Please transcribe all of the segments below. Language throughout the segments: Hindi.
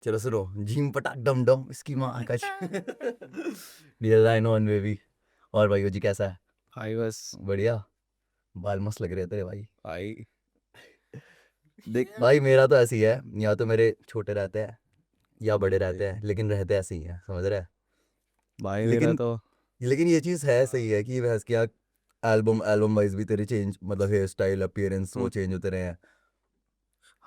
चलो सुनो, झीम पटाक डम डम इसकी माँ का डियर आई नो बेबी। और भाई जी कैसा है? भाई बस बढ़िया। बाल मस्त लग रहे थे भाई। भाई देख भाई, मेरा तो ऐसे ही है, या तो मेरे छोटे रहते हैं या बड़े रहते हैं, लेकिन रहते ऐसे ही हैं, समझ रहे हैं। भाई मेरा लेकिन तो लेकिन ये चीज़ है, सही है कि भैंस क्या, एल्बम एल्बम वाइज भी तेरे चेंज, मतलब हेयर स्टाइल अपीयरेंस वो हम्म, चेंज होते रहे हैं।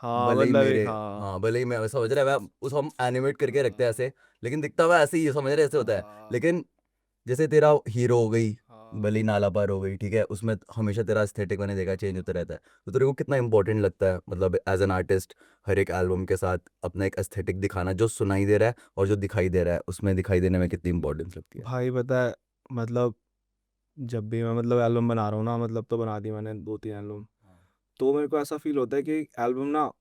हाँ भले ही मतलब मेरे, एक हाँ हाँ भले ही मैं समझ रहा है, मैं उस हम एनिमेट करके रखते हैं ऐसे, लेकिन दिखता हुआ ऐसे ही है, समझ रहे ऐसे होता है। हाँ लेकिन जैसे तेरा हीरो हो गई, हाँ भले ही नाला पार हो गई, ठीक है, उसमें हमेशा तेरा एस्थेटिक मैंने देखा चेंज होता रहता है। तो तेरे को कितना इंपॉर्टेंट लगता है, मतलब एज एन आर्टिस्ट, हर एक एल्बम के साथ अपना एक एस्थेटिक दिखाना, जो सुनाई दे रहा है और जो दिखाई दे रहा है उसमें दिखाई देने में कितनी इंपॉर्टेंस लगती है? भाई पता है मतलब जब भी मैं मतलब एल्बम बना रहा हूँ ना मतलब तो बना दी मैंने 2-3 एल्बम। तो मेरे को ऐसा फील होता है कि एल्बम ना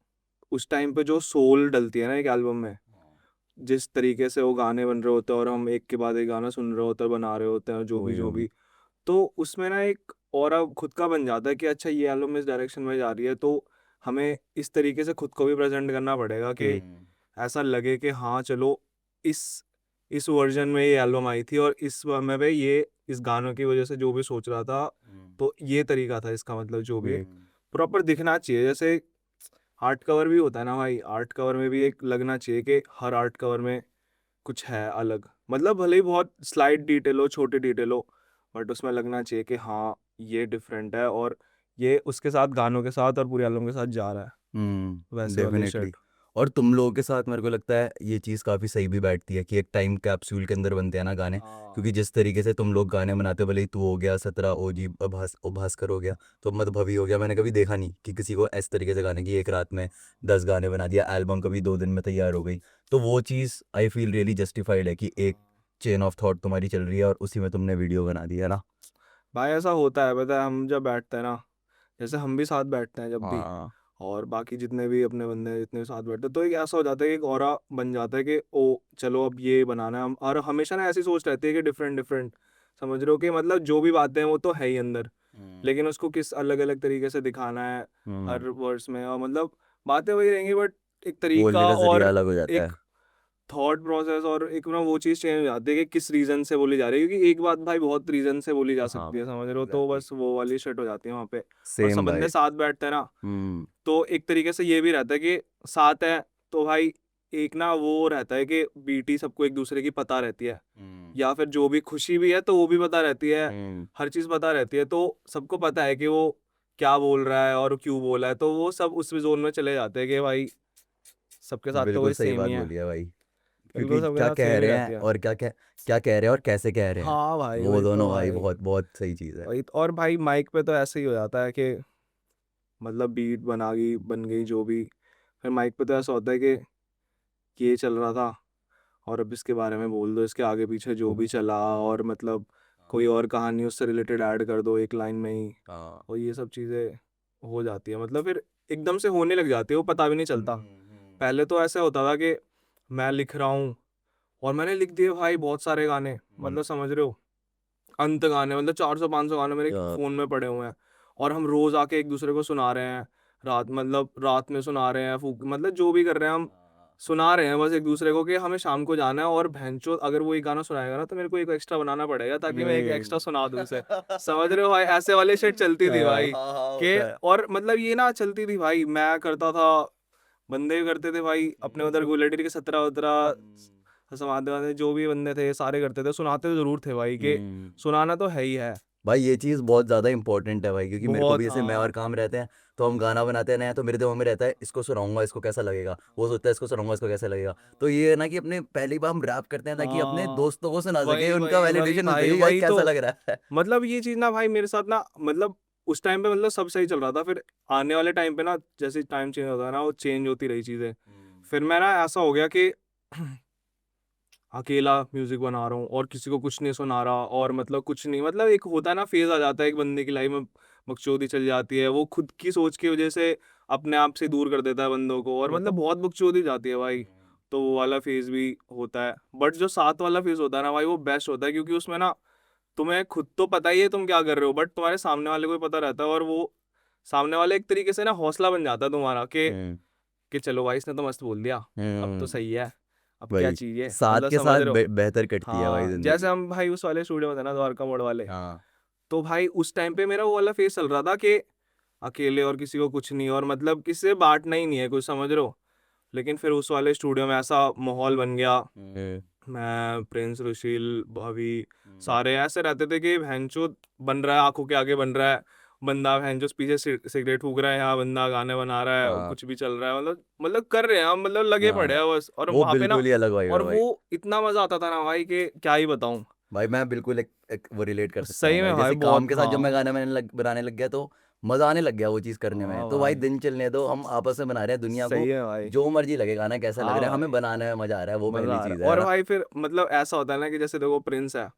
उस टाइम पे जो सोल डलती है ना एक एल्बम में, जिस तरीके से वो गाने बन रहे होते हैं और हम एक के बाद एक गाना सुन रहे होते हैं बना रहे होते हैं जो भी वही जो हम। भी, तो उसमें ना एक और खुद का बन जाता है कि अच्छा ये एल्बम इस डायरेक्शन में जा रही है तो हमें इस तरीके से खुद को भी प्रेजेंट करना पड़ेगा कि ऐसा लगे कि हाँ चलो इस इस वर्जन में ये एल्बम आई थी और इस समय पे ये इस गानों की वजह से जो भी सोच रहा था तो ये तरीका था इसका, मतलब जो भी एक प्रॉपर दिखना चाहिए। जैसे आर्ट कवर भी होता है ना भाई, आर्ट कवर में भी एक लगना चाहिए कि हर आर्ट कवर में कुछ है अलग, मतलब भले ही बहुत स्लाइट डिटेल हो छोटी डिटेल हो बट उसमें लगना चाहिए कि हाँ ये डिफरेंट है और ये उसके साथ गानों के साथ और पूरे एल्बम के साथ जा रहा है, वैसे वाले डेफिनेटली। शर्ट। और तुम लोगों के साथ मेरे को लगता है ये चीज़ काफ़ी सही भी बैठती है कि एक टाइम कैप्सूल के अंदर बनते हैं ना गाने। हाँ क्योंकि जिस तरीके से तुम लोग गाने बनाते हो, भले ही तू हो गया 17, ओजी भास्कर हो गया, तो मधुभवी हो गया, मैंने कभी देखा नहीं कि किसी को इस तरीके से गाने की एक रात में 10 गाने बना दिया, एल्बम कभी 2 दिन में तैयार हो गई। तो वो चीज़ आई फील रियली जस्टिफाइड है कि एक चेन ऑफ थॉट तुम्हारी चल रही है और उसी में तुमने वीडियो बना दिया ना। भाई ऐसा होता है, पता है हम जब बैठते हैं ना, जैसे हम भी साथ बैठते हैं जब भी, हाँ। और बाकी जितने भी अपने बंदे हैं जितने भी साथ बैठते हैं तो एक ऐसा हो जाता है कि एक ऑरा बन जाता है कि ओ चलो अब ये बनाना है हम, और हमेशा ना ऐसी सोच रहती है कि डिफरेंट डिफरेंट, समझ रहे हो कि मतलब जो भी बातें हैं वो तो है ही अंदर, लेकिन उसको किस अलग अलग तरीके से दिखाना है हम्म। हर वर्ड्स में, और मतलब बातें वही रहेंगी बट एक तरीका बोलने का जरिया और अलग हो जाता एक है। थॉट प्रोसेस और एक ना वो चीज़ चेंज हो जाती है कि किस रीज़न से बोली जा रही है, क्योंकि एक बात भाई बहुत रीज़न से बोली जा हाँ सकती है, भाई, समझ रहे हो, तो एग्जैक्टली। बस वो वाली शिट हो जाती है वहाँ पे। और सब सेम बंदे भाई। साथ बैठते हैं ना, हम्म। तो एक तरीके से ये भी रहता है कि साथ है तो भाई एक ना वो रहता है कि बीटी सबको एक दूसरे की पता रहती है, हम्म। या फिर जो भी खुशी भी है तो वो भी पता रहती है, हम्म। हर चीज़ पता रहती है, तो सबको पता है कि वो क्या बोल रहा है और क्यों बोला है, तो वो सब उस जोन में चले जाते हैं कि भाई सबके साथ तो बिल्कुल वही सही सेम बात ही है, बोली है भाई। बिल्कुल क्योंकि सबके क्या साथ कह सेम ही रहे हैं रहती है। और क्या क्या कह रहे हैं और कैसे कह रहे हैं, हाँ भाई वो वही तो दोनों भाई भाई, बहुत बहुत सही चीज़ है। वही और भाई माइक पे तो ऐसे ही हो जाता है कि मतलब बीट बन गई जो भी, फिर माइक पे तो ऐसा होता है कि ये चल रहा था और अब इसके बारे में बोल दो, इसके आगे पीछे जो भी चला और मतलब कोई और कहानी उससे रिलेटेड ऐड कर दो एक लाइन में ही, हाँ। और ये सब चीज़ें हो जाती है, मतलब फिर एकदम से होने लग जाती है वो पता भी नहीं चलता। पहले तो ऐसा होता था कि मैं लिख रहा हूँ और मैंने लिख दिए भाई बहुत सारे गाने, वन। मतलब समझ रहे हो, अंत गाने, मतलब 400-500 गाने मेरे क्या? फ़ोन में पड़े हुए हैं, और हम रोज़ आके एक दूसरे को सुना रहे हैं, रात मतलब रात में सुना रहे हैं, फूक मतलब जो भी कर रहे हैं हम सुना रहे हैं बस एक दूसरे को कि हमें शाम को जाना है, और भैंचो अगर वो एक गाना सुनाएगा ना तो मेरे को एक एक्स्ट्रा बनाना पड़ेगा ताकि मैं एक एक्स्ट्रा सुना दूँ उसे, समझ रहे हो भाई, ऐसे वाली शिट चलती थी हाँ भाई। हाँ हाँ, के होता है। और मतलब ये ना चलती थी भाई, मैं करता था, बंदे भी करते थे भाई अपने उधर गुलेटिर के 17-17 समाधि वाले जो भी बंदे थे सारे करते थे, सुनाते तो जरूर थे भाई के, हम्म। सुनाना तो है ही है। भाई ये चीज़ बहुत ज़्यादा इंपॉर्टेंट है भाई, क्योंकि मेरे को भी बहुत जैसे मैं और हाँ काम रहते हैं, तो हम गाना बनाते हैं नया, तो मेरे दिमाग में रहता है इसको सुनाऊंगा इसको कैसा लगेगा, वो सोचता है इसको सुनाऊंगा इसको कैसा लगेगा। तो ये है ना कि अपने पहली बार हम रैप करते हैं ताकि अपने हाँ दोस्तों को सुना सके, वही उनका वही वही वैलिडेशन मिल भाई सके यार वही तो, कैसा लग रहा है। मतलब ये चीज ना भाई मेरे साथ ना मतलब उस टाइम पे मतलब सब सही चल रहा था, फिर आने वाले टाइम पे ना जैसे टाइम चेंज होता है ना वो चेंज होती रही चीजें, फिर मैं ना ऐसा हो गया कि अकेला म्यूजिक बना रहा हूँ और किसी को कुछ नहीं सुना रहा, और मतलब कुछ नहीं, मतलब एक होता है ना फेज आ जाता है एक बंदे की लाइफ में, बकचोदी चल जाती है, वो खुद की सोच की वजह से अपने आप से दूर कर देता है बंदों को, और मतलब बहुत बकचोदी जाती है भाई, तो वो वाला फेज भी होता है, बट जो साथ वाला फेज होता है ना भाई वो बेस्ट होता है, क्योंकि उसमें ना तुम्हें खुद तो पता ही है तुम क्या कर रहे हो, बट तुम्हारे सामने वाले को भी पता रहता है, और वो सामने वाले एक तरीके से ना हौसला बन जाता है तुम्हारा कि हम्म। कि चलो भाई इसने तो मस्त बोल दिया, अब तो सही है, अब क्या वही चाहिए, साथ मतलब के समझ साथ रहे हो। बेहतर कटती है भाई हाँ जैसे जिंदगी। हम भाई उस वाले स्टूडियो में थे ना, द्वारका मोड़ वाले, हाँ तो भाई उस टाइम पे मेरा वो वाला फेस चल रहा था कि अकेले और किसी को कुछ नहीं, और मतलब किसी से बांटना ही नहीं है कुछ, समझ रहे हो। लेकिन फिर उस वाले स्टूडियो में ऐसा माहौल बन गया, मैं, प्रिंस, रुशील, भाभी, सारे ऐसे रहते थे कि भैंचो बन रहा है, आंखों के आगे बन रहा है, बंदा भैंचो पीछे सिगरेट फूक रहा है, यहाँ बंदा गाने बना रहा है, हाँ कुछ भी चल रहा है, मतलब कर रहे हैं हम, मतलब लगे पड़े हाँ, हैं बस। और वो वहां पे ना, बिल्कुल ही अलग वाइब है और भाई। वो इतना मजा आता था ना भाई कि क्या ही बताऊं। भाई मैं बिल्कुल एक वो रिलेट कर सकता हूँ सही भाई, में भाई जैसे काम बहुत, के साथ जब मैं हाँ गाने बनाने लग गया तो मजा आने लग गया वो चीज़ करने में। हाँ तो भाई भाई, दिन चलने दो, हम आपस में बना रहे हैं दुनिया को, सही है भाई, जो मर्जी लगे गाना कैसा लग हाँ रहा है, हमें भाई, बनाने में मजा आ रहा है, वो मजा पहली आ चीज़ रहा। है और ना। भाई फिर मतलब ऐसा होता है ना कि जैसे देखो प्रिंस है,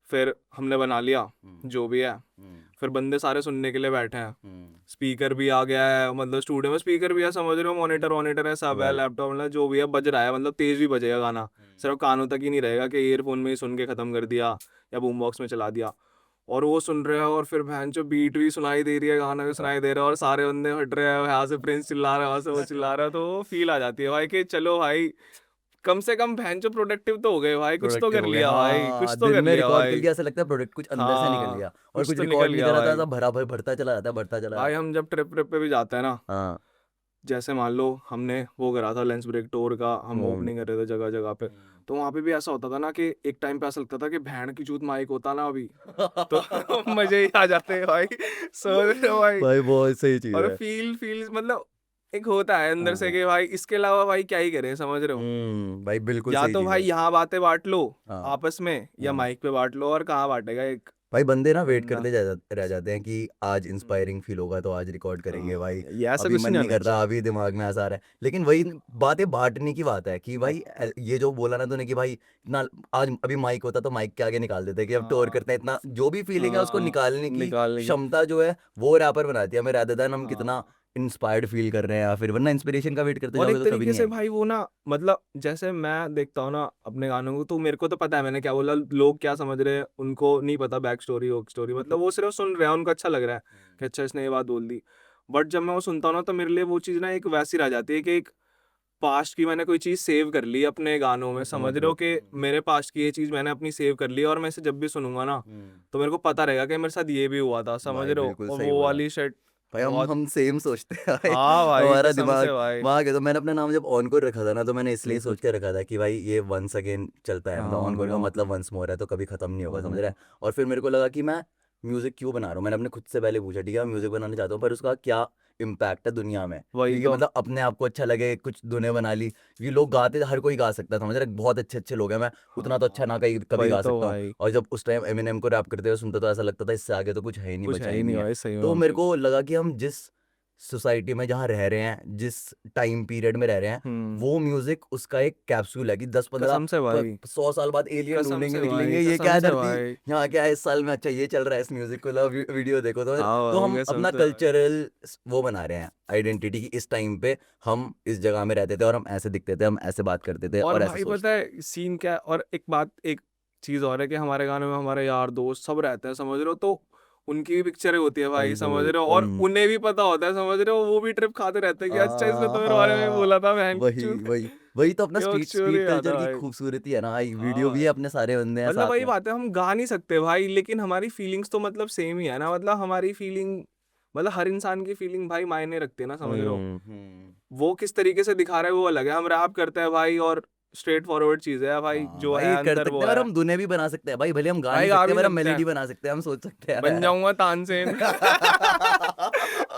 फिर हमने बना लिया हम्म, जो भी है, हम्म, फिर बंदे सारे सुनने के लिए बैठे हैं, हम्म, स्पीकर भी आ गया है, मतलब स्टूडियो में स्पीकर भी है, समझ रहे हो, मॉनिटर वॉनिटर है, सब है, वेल, लैपटॉप, मतलब जो भी है बज रहा है, मतलब तेज भी बजेगा गाना, सिर्फ कानों तक ही नहीं रहेगा कि ईयरफोन में ही सुन के खत्म कर दिया या बूम बॉक्स में चला दिया। और वो सुन रहे हैं, और फिर बहन जो बीट भी सुनाई दे रही है, गाना भी सुनाई दे रहा है, और सारे बंदे हट रहे हैं, यहाँ से प्रिंस चिल्ला रहा है, वहां से वो चिल्ला रहा है, तो फील आ जाती है भाई कि चलो भाई कम से कम बहन जो प्रोडक्टिव तो हो गए भाई, कुछ तो प्रोडक्टिव कर हो गए, लिया भाई, हाँ कुछ तो दिन कर में लिया रिकॉर्ड कर भाई। लिया, ऐसा लगता है प्रोडक्ट कुछ अंदर से निकल हाँ गया, और कुछ कुछ तो निकल रिकॉर्ड नहीं गया करा था, भाई। ऐसा भरा भर भरता चला जाता है, बढ़ता चला भाई जाता है। हम जब ट्रिप ट्रिप पे भी जाते हैं ना, हाँ जैसे मान लो हमने वो करा था लंच ब्रेक टूर का, हम हम्म, ओपनिंग कर रहे थे जगह जगह पे, तो वहां पे भी ऐसा होता था ना कि एक टाइम पे ऐसा लगता था कि भैन की चूत माइक होता ना अभी, तो मजे ही आ जाते हैं भाई, समझ रहे हो भाई। भाई बहुत सही चीज़ और है। फील मतलब एक होता है अंदर से हाँ कि भाई इसके अलावा भाई क्या ही करें, समझ रहे हो। भाई बिल्कुल या सही तो चीज़ भाई है। यहाँ बातें बांट लो हाँ आपस में, या हाँ, माइक पे बांट लो, और कहाँ बांटेगा एक भाई बंदे ना वेट बंदा। करते रह जाते हैं कि आज इंस्पायरिंग फील होगा तो आज रिकॉर्ड करेंगे भाई। ये ऐसा अभी कुछ मन नहीं नहीं होना कर रहा, चाहिए। अभी दिमाग में ऐसा आ रहा है, लेकिन वही बातें बांटने की बात है कि भाई ये जो बोला ना तूने कि भाई इतना, आज अभी माइक होता तो माइक के आगे निकाल देते कि अब टूर हाँ करते हैं, इतना जो भी फीलिंग है उसको हाँ, निकालने की निकालने की, क्षमता जो है वो रैपर बनाती है हमें, rather than हम कितना हाँ। इंस्पायर्ड फील कर रहे हैं, या फिर वरना इंस्पिरेशन का वेट करते और जाओगे एक तो कभी तरीके नहीं से आएगी। भाई वो ना, मतलब जैसे मैं देखता हूँ ना अपने गानों को, तो मेरे को तो पता है मैंने क्या बोला, लोग क्या समझ रहे हैं उनको नहीं पता, बैक स्टोरी वोक स्टोरी, मतलब वो सिर्फ सुन रहे हैं, उनको अच्छा लग रहा है कि अच्छा इसने ये बात बोल दी। बट जब मैं वो सुनता हूँ ना, तो मेरे लिए वो चीज़ ना एक वैसी रह जाती है कि एक पास्ट की मैंने कोई चीज़ सेव कर ली अपने गानों में, समझ समझ रहे रहे हो हो। कि मेरे पास्ट की ये चीज़ मैंने अपनी सेव कर ली, और मैं इसे जब भी सुनूंगा ना, तो मेरे को पता रहेगा कि मेरे साथ ये भी हुआ था, समझ भाई रहे हो, बिल्कुल और सही वो बोला। वाली शेट भाई बहुत। हम सेम सोचते हैं भाई। हाँ भाई हमारा कसम दिमाग से भाई। वहाँ गया, तो मैंने अपना नाम जब ऑनकोर रखा था ना, तो मैंने इसलिए हम्म, सोच के रखा था कि भाई ये वंस अगेन चलता है, मतलब ऑनकोर का हाँ मतलब वंस मोर है, तो कभी खत्म नहीं होगा, समझ रहा है। हाँ, और फिर मेरे को लगा कि मैं म्यूजिक क्यों बना रहा हूँ, मैंने अपने खुद से पहले पूछा ठीक है म्यूजिक बनाना चाहता हूँ, पर उसका क्या इम्पैक्ट है दुनिया में, वही ठीक है, तो। मतलब अपने आप को अच्छा लगे, कुछ धुनें बना ली, ये लोग गाते, हर कोई गा सकता है, समझ रहे, बहुत अच्छे अच्छे लोग हैं, मैं उतना तो अच्छा हाँ ना कहीं कभी वही गा तो सकता हूँ। भाई, और जब उस टाइम एमिनेम को रैप करते हुए सुनता तो ऐसा लगता था इससे आगे तो कुछ है ही नहीं, कुछ बचा है ही ही नहीं नहीं है। भाई, सही तो में मेरे भाई। को लगा कि हम जिस सोसाइटी में जहाँ रह रहे हैं, जिस टाइम पीरियड में रह रहे हैं, हम्म, वो म्यूजिक उसका एक कैप्सूल है कि 10-15 कसम से भाई, 100 साल बाद एलियन कसम ढूंढेंगे से भाई, निकलेंगे, ये क्या कसम है से धरती, भाई। यहाँ क्या है इस साल में, अच्छा ये चल रहा है, इस म्यूजिक को लो, वीडियो देखो, हाँ तो भाई हम कसम अपना से भाई। कल्चरल वो बना रहे हैं आइडेंटिटी की, इस टाइम पे हम इस जगह में रहते थे और हम ऐसे दिखते थे, हम ऐसे बात करते थे और और ऐसे भाई पता सोचते थे। है सीन क्या है, और एक बात, एक चीज और है कि हमारे गाने में हमारे यार दोस्त सब रहते हैं, समझ रहे हो, तो उनकी भी पिक्चरें होती है भाई, समझ बिल्कुल रहे हो, और उन्हें भी पता होता है, समझ रहे हो, वो भी ट्रिप खाते रहते हैं कि अच्छा इसने तो मेरे बारे में हाँ बोला था बहन की वही चूत। वही वही तो अपना ये वो स्ट्रीट चोरी स्ट्रीट आता कल्चर है की भाई। खूबसूरती है ना भाई, हाँ वीडियो भी है, भाई, अपने सारे बंदे हैं मतलब साथ वही में। बात है, हम गा नहीं सकते भाई, लेकिन हमारी फीलिंग्स तो मतलब सेम ही है ना, मतलब हमारी फीलिंग, मतलब हर इंसान की फीलिंग भाई मायने रखती है ना, समझ रहे हो। हम्म। वो किस तरीके से दिखा रहा है वो अलग है, हम रैप करते हैं भाई, और स्ट्रेट फॉरवर्ड चीज है भाई, हाँ जो है भाई कर अंदर सकते वो हैं, और है। हम धुनें भी बना सकते हैं भाई, भले हम गा नहीं भाई गा सकते भी पर हम सकते हैं, मेलेडी बना सकते हैं, हम सोच सकते बन हैं। जाऊंगा तानसेन।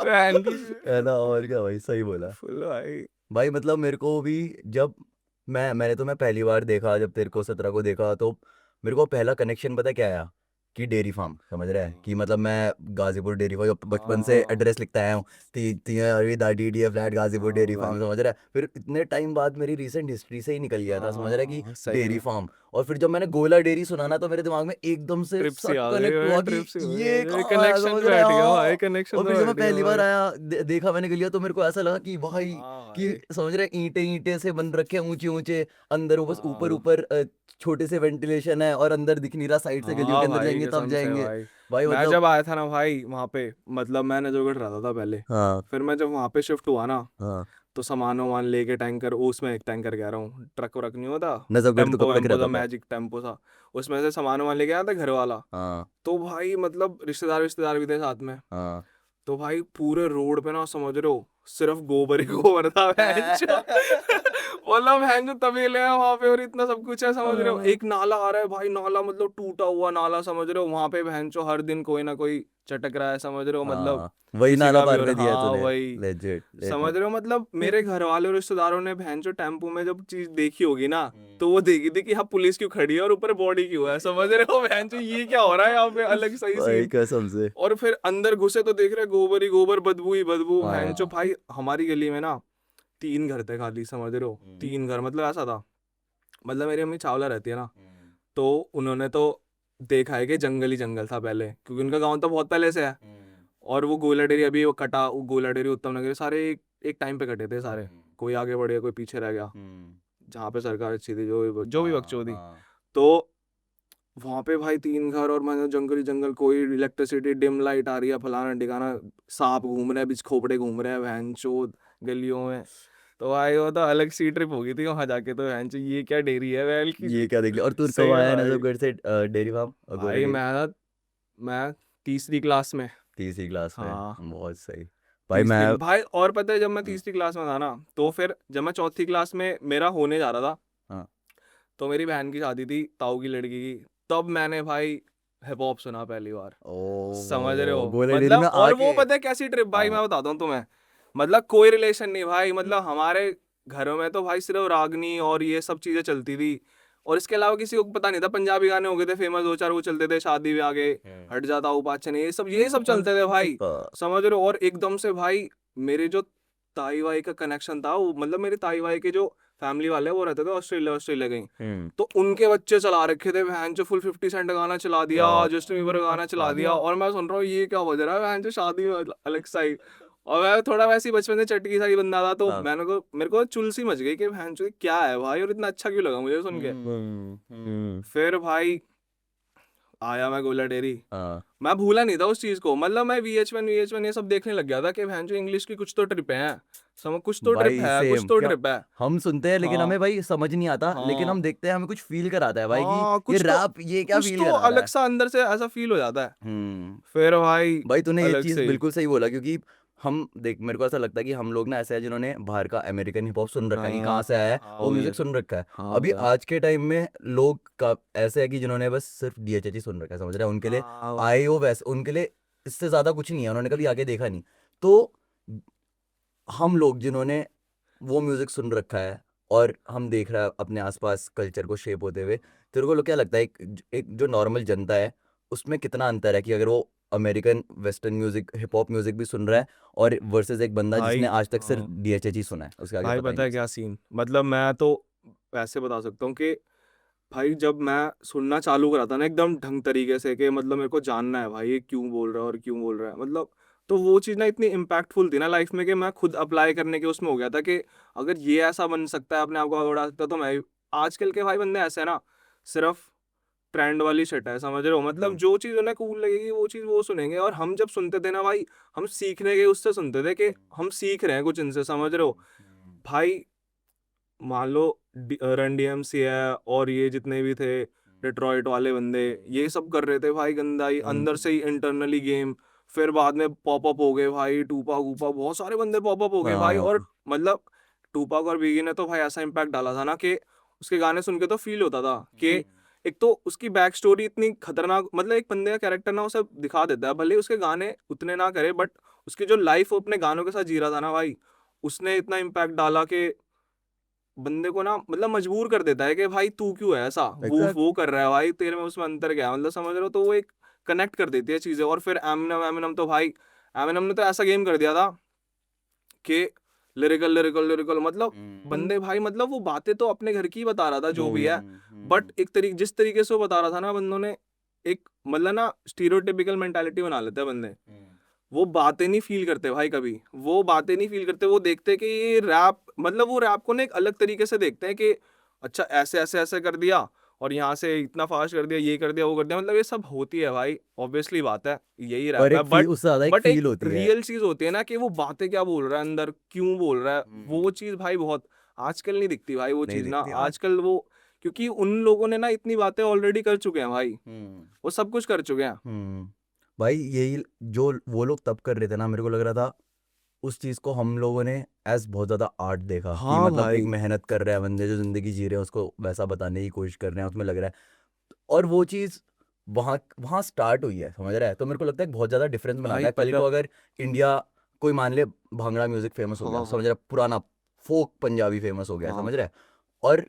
बहन की है ना, और क्या भाई, सही बोला। फुल भाई। भाई मतलब मेरे को भी, जब मैंने तो मैं पहली बार देखा, जब तेरे को 17 को देखा, तो मेरे को पहला कनेक्शन पता क्या आया, कि डेयरी फार्म, समझ रहा है, कि मतलब मैं गाजीपुर डेयरी फार्म बचपन से हाँ एड्रेस लिखता आया हूँ, अरवी दा DDA फ्लैट गाजीपुर हाँ डेयरी फार्म, भाई, समझ रहा है, फिर इतने टाइम बाद मेरी रिसेंट हिस्ट्री से ही निकल गया था, समझ रहा है, कि हाँ सही डेयरी में। फार्म। और फिर जब मैंने गोला डेयरी सुना ना, तो मेरे दिमाग में एकदम से ट्रिप सी सट आ गई कनेक्ट भाई, हुआ कि ट्रिप सी हो ये गई, कहाँ है, समझ कनेक्शन रहा है, बैठ गया हाँ। भाई, कनेक्शन और तो फिर जब मैं बैठ गया पहली बार भाई। आया, देखा मैंने गलिया, तो मेरे को ऐसा लगा कि भाई, हाँ कि भाई, समझ रहे ईंटे ईंटे से बन रखे हैं, ऊंचे ऊंचे, अंदर वो बस ऊपर हाँ ऊपर छोटे से वेंटिलेशन है, और अंदर दिख नहीं रहा, साइड से गलियों के हाँ अंदर भाई जाएंगे तब कसम से जाएंगे। भाई। भाई मैं मतलब, जब आया था ना भाई वहाँ पे, मतलब मैं नजरगढ़ रहता था पहले, हाँ फिर मैं जब वहाँ पे शिफ्ट हुआ ना, हाँ तो सामान वामान लेके टैंकर, उसमें एक टैंकर कह रहा हूँ, ट्रक व्रक नहीं होता, नजफगढ़ तो टेम्पो कब तक वेम्पो सा, रहता था? मैजिक टेम्पो सा, उसमें से सामान वामान लेके आया था घर वाला। हाँ तो भाई मतलब रिश्तेदार भी थे साथ में। हाँ। तो भाई पूरे रोड पे ना, समझ रहे हो, सिर्फ गोबर ही गोबर था भैंचो। मतलब भैंचो तबेले हैं वहां पे और इतना सब कुछ है, समझ रहे हो। हाँ, एक नाला आ रहा है भाई, नाला मतलब टूटा हुआ नाला, समझ रहे हो, वहां पे भैंचो हर दिन कोई ना कोई चटक रहा है, समझ रहे हो, मतलब हाँ, वही किसी नाला का भी। पार और कर दिया हाँ तूने। वही, लेजिट समझ लेजिट। रहे हो, मतलब मेरे घर वाले और रिश्तेदारों ने भैंचो टेम्पो में जब चीज देखी होगी ना, तो वो देखी थी कि हाँ पुलिस क्यों खड़ी है और ऊपर बॉडी क्यों है, समझ रहे हो भैंचो, ये क्या हो रहा है यहाँ पे, अलग सही भाई सीन। कसम से। और फिर अंदर घुसे तो देख रहे गोबर ही गोबर, बदबू ही बदबू भैंचो। हाँ। भाई हमारी गली में ना 3 घर थे खाली, समझ रहे हो, 3 घर, मतलब ऐसा था। मतलब मेरी अम्मी चावला रहती है ना, तो उन्होंने तो देखा है कि जंगल ही जंगल था पहले, क्योंकि उनका गांव तो बहुत पहले से है। और वो गोला डेरी, अभी वो कटा, वो गोला डेरी उत्तम नगर सारे एक टाइम पे कटे थे सारे, कोई आगे बढ़ गया कोई पीछे रह गया, जहाँ पे सरकार अच्छी थी, जो भी बकचोदी। तो वहां पे भाई 3 घर, और मतलब जंगल ही जंगल, कोई इलेक्ट्रिसिटी, डिम लाइट आ रही है, फलाना ढिकाना, सांप घूम रहे हैं, बीच खोपड़े घूम रहे हैं भैंचोद गलियों में। तो भाई वो तो अलग सी ट्रिप हो गई थी वहां जाके, तो भैंचो ये क्या डेयरी है बैल की। ये क्या देख लिया? और तू कब सही में आया भाई। नजफगढ़ से डेयरी फार्म भाई गोरेगिरी? मैं तीसरी क्लास में। तीसरी क्लास में? हाँ बहुत सही। भाई तीसरी मैं। भाई, और पता है जब मैं हाँ तीसरी क्लास में था ना, तो फिर जब मैं चौथी क्लास में मेरा होने जा रहा था, हाँ। तो मेरी बहन की शादी थी, ताऊ की लड़की की। तब मैंने भाई हिप हॉप सुना पहली बार, समझ रहे ओ हो, गोला डेयरी में मतलब। और आके। वो पता है कैसी ट्रिप भाई, हाँ। मैं बताता हूँ तुम्हें। मतलब कोई रिलेशन नहीं भाई, मतलब हमारे घरों में तो भाई सिर्फ रागनी और ये सब चीजें चलती थी, और इसके अलावा किसी को पता नहीं था। पंजाबी गाने हो गए थे फेमस, 2 4 वो चलते थे, शादी में आगे हट जाता हूँ पाचन, ये सब चलते थे भाई, समझ रहे हो। और एकदम से भाई मेरे जो ताई वाई का कनेक्शन था, वो मतलब मेरे ताई वाई के जो फैमिली वाले हैं, वो रहते थे ऑस्ट्रेलिया, ऑस्ट्रेलिया कहीं। तो उनके बच्चे चला रखे थे बहन जो, फुल 50 सेंट गाना चला दिया, यार जस्टिन बीबर का गाना चला बात दिया, और मैं सुन रहा हूँ ये क्या बज रहा है बहन जो, शादी में अलग सा ही। और मैं थोड़ा वैसे ही बचपन से चटकी सा ही बंदा था, तो हाँ। मेरे को चुल सी मच गई कि बहन जो क्या है भाई, और इतना अच्छा क्यों लगा मुझे सुन के। फिर भाई आया मैं गोला डेरी, हाँ मैं भूला नहीं था उस चीज को, मतलब मैं VH1 ये सब देखने लग गया था कि बहन जो इंग्लिश की कुछ तो ट्रिप है, समझ, कुछ तो ट्रिप भाई है, कुछ सेम तो क्या। ट्रिप है। हम सुनते हैं लेकिन हाँ हमें भाई समझ नहीं आता, लेकिन हाँ हम देखते हैं हमें कुछ फील कराता है भाई कि हाँ, ये कुछ तो, रैप ये क्या फील करा रहा अलग है। सा अंदर से ऐसा फील हो जाता है। हम्म। फिर भाई भाई तूने ये अलग चीज से ही। बिल्कुल सही बोला, क्योंकि हम देख मेरे को ऐसा लगता है कि हम लोग ना ऐसे हैं जिन्होंने बाहर का अमेरिकन हिप हॉप सुन रखा है कि कहाँ से आया है, हाँ वो वो ये म्यूजिक सुन रखा है। हाँ अभी भैया। आज के टाइम में लोग का ऐसे है कि जिन्होंने बस सिर्फ DHH ही सुन रखा है, समझ रहे हैं, उनके लिए हाँ आए वो वैसे उनके लिए इससे ज्यादा कुछ नहीं है, उन्होंने कभी आगे देखा नहीं। तो हम लोग जिन्होंने वो म्यूजिक सुन रखा है और हम देख रहे हैं अपने आसपास कल्चर को शेप होते हुए, तेरे को क्या लगता है एक जो नॉर्मल जनता है उसमें कितना अंतर है कि अगर वो American western music hip hop music भी सुन रहा है और वर्सेस एक बंदा जिसने भाई आज तक सिर्फ हाँ DHH ही सुना है, उसके आगे भाई, पता ही पता नहीं है क्या सीन, मतलब मैं तो वैसे बता सकता हूँ कि भाई जब मैं सुनना चालू करा था ना एकदम ढंग तरीके से, कि मतलब मेरे को जानना है भाई ये क्यों बोल रहा है और क्यों बोल रहा है, मतलब। तो वो चीज़ ना इतनी इम्पैक्टफुल थी ना लाइफ में, कि मैं खुद अप्लाई करने के उसमें हो गया था कि अगर ये ऐसा बन सकता है, अपने आप को आगे बढ़ा सकता है, तो मैं आजकल के भाई बंदे ऐसे है ना, सिर्फ ट्रेंड वाली शिट है, समझ रहे हो, मतलब हाँ। जो चीज़ उन्हें कूल लगेगी वो चीज़ वो सुनेंगे। और हम जब सुनते थे ना भाई, हम सीखने के उससे सुनते थे कि हम सीख रहे हैं कुछ इनसे, समझ रहे हो भाई। मान लो रन DMC है, और ये जितने भी थे डिट्रॉइट वाले बंदे, ये सब कर रहे थे भाई गंदाई अंदर से ही इंटरनली गेम। फिर बाद में पॉपअप हो गए भाई, टूपाक वूपाक, बहुत सारे बंदे पॉपअप हो गए भाई। हाँ। और मतलब टूपाक और बिगी ने तो भाई ऐसा इम्पैक्ट डाला था ना, कि उसके गाने सुन के तो फील होता था कि एक तो उसकी बैक स्टोरी इतनी खतरनाक, मतलब एक बंदे का कैरेक्टर ना उसे दिखा देता है, भले ही उसके गाने उतने ना करे, बट उसकी जो लाइफ वो अपने गानों के साथ जी रहा था ना भाई, उसने इतना इम्पैक्ट डाला कि बंदे को ना मतलब मजबूर कर देता है कि भाई तू क्यों है ऐसा, एग्जैक्ट। वो कर रहा है भाई, तेरे में उसमें अंतर क्या है, मतलब समझ रहे हो, तो वो एक कनेक्ट कर देती है चीजें। और फिर एमिनम एमिनम तो भाई, एमिनम ने तो ऐसा गेम कर दिया था कि लिरिकल लिरिकल लिरिकल, मतलब बंदे भाई, मतलब वो बातें तो अपने घर की ही बता रहा था जो भी है, बट एक तरीके जिस तरीके से वो बता रहा था ना, बंदों ने एक मतलब ना स्टीरियोटिपिकल मेंटालिटी बना लेते हैं बंदे। वो बातें नहीं फील करते भाई कभी, वो बातें नहीं फील करते, वो देखते कि ये रैप, मतलब वो रैप को ना एक अलग तरीके से देखते हैं कि अच्छा ऐसे ऐसे ऐसे कर दिया, और यहाँ से इतना फास्ट कर दिया, ये कर दिया, वो कर दिया, मतलब ये सब होती है भाई, ऑब्वियसली बात है, यही और रैप है। एक फील, उससे ज्यादा एक बट एक फील होती है। रियल चीज होती है ना कि वो बातें क्या बोल रहा है अंदर, क्यों बोल रहा है, वो चीज भाई बहुत आजकल नहीं दिखती भाई, वो नहीं चीज ना दिखती आज। आजकल वो, क्योंकि उन लोगों ने ना इतनी बातें ऑलरेडी कर चुके हैं भाई, वो सब कुछ कर चुके हैं। भाई यही जो वो लोग तब कर रहे थे ना, मेरे को लग रहा था उस चीज को हम लोगों ने एज बहुत ज्यादा आर्ट देखा कि हाँ मतलब एक भाई, मेहनत कर रहा है बंदे, जो जिंदगी जी रहे हैं उसको वैसा बताने की कोशिश कर रहे हैं, उसमें लग रहा है। और वो चीज वहाँ वहाँ स्टार्ट हुई है, समझ रहा है। तो मेरे को लगता है बहुत ज्यादा डिफरेंस बनाता भाई है। कल पता, को अगर इंडिया, कोई मान ले भांगड़ा म्यूजिक फेमस हो गया, हाँ समझ रहा है, पुराना फोक पंजाबी फेमस हो गया, हाँ समझ रहा है, और